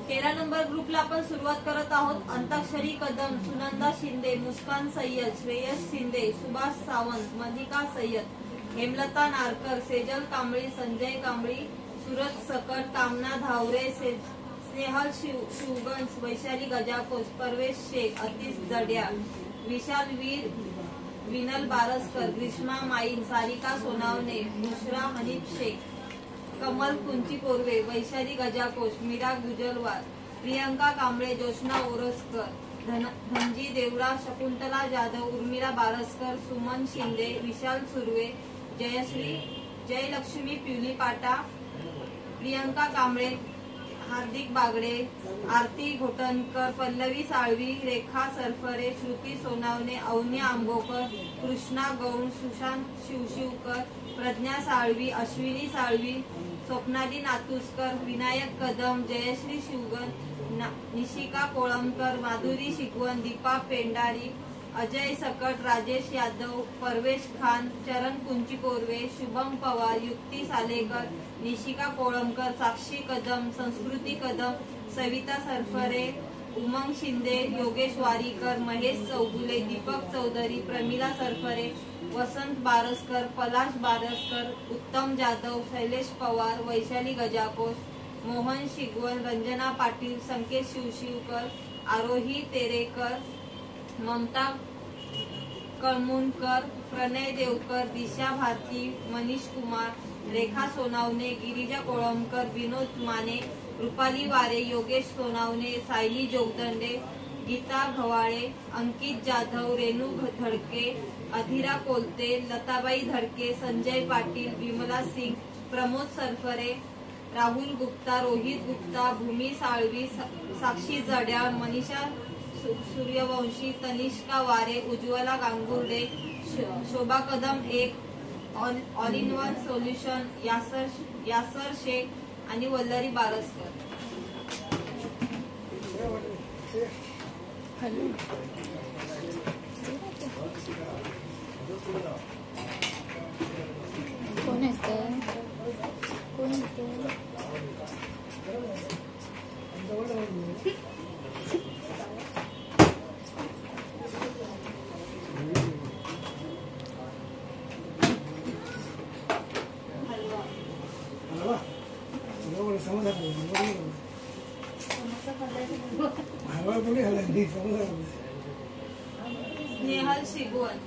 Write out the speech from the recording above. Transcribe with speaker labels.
Speaker 1: 13 number ग्रुपला आपण सुरुवात करत आहोत। अंताक्षरी कदम, सुनंदा शिंदे, मुस्कान सय्यद, श्रेयस शिंदे, सुभाष सावंत, मनिका सय्यद, हेमलता नारकर, सेजल कांबळी, संजय कांबळी, सुरत सकट, कामना धावरे, स्नेहल शिवगंज, वैशाली गजाकोस, परवेश शेख, अतीश जड्या, विशाल वीर, विनल बारसकर, ग्रीष्मा माईन, सारिका सोनावणे, बुशरा हनीफ शेख, कमल कुंची कोरवे, वैशाली गजाकोश, मीरा गुजरवार, प्रियंका कांबळे, जोशना ओरसकर, धनजी देवरा, शकुंतला जाधव, उर्मिला बारसकर, सुमन शिंदे, विशाल सुर्वे, जयलक्ष्मी प्युली पाटा, प्रियंका कांबळे, हार्दिक बागडे, आरती घोटणकर, पल्लवी साळवी, रेखा सरफरे, श्रुती सोनावणे, अवनी आंबोकर, कृष्णा गौण, सुशांत शिवशिवकर, प्रज्ञा साळवी, अश्विनी साळवी, स्वप्नाली नातुसकर, विनायक कदम, जयश्री शिवगन, निशिका कोळंबकर, माधुरी शिकवण, दीपा पेंडारी, अजय सकट, राजेश यादव, परवेश खान, चरण कुंची कोरवे, शुभम पवार, युक्ती सालेकर, निशिका कोळंबकर, साक्षी कदम, संस्कृती कदम, सविता सरफरे, उमंग शिंदे, योगेश वारीकर, महेश चौगुले, दीपक चौधरी, प्रमिला सरफरे, वसंत बारसकर, पलाश बारसकर, उत्तम जाधव, शैलेश पवार, वैशाली गजाकोश, मोहन शिगवण, रंजना पाटील, संकेत शिवशिवकर, आरोही तेरेकर, ममता कळमुणकर, प्रणय देवकर, दिशा भारती, मनीष कुमार, रेखा सोनावणे, गिरिजा कोळंबकर, विनोद माने, रुपाली वारे, योगेश सोनावणे, सायली जोगदंडे, गीता घवाळे, अंकित जाधव, रेणू धडके, अधिरा कोलते, लताबाई धडके, संजय पाटील, विमला सिंग, प्रमोद सरफरे, राहुल गुप्ता, रोहित गुप्ता, भूमी साळवी, साक्षी जड्या, मनीषा सूर्यवंशी, तनिष्का वारे, उज्ज्वला गांगुर्डे, शोभा कदम, एक all in one solution, Yasar Shaikh आणि वल्लरी बारसकर।
Speaker 2: कोण येते कोण येते
Speaker 1: स्नेहल शिगवण।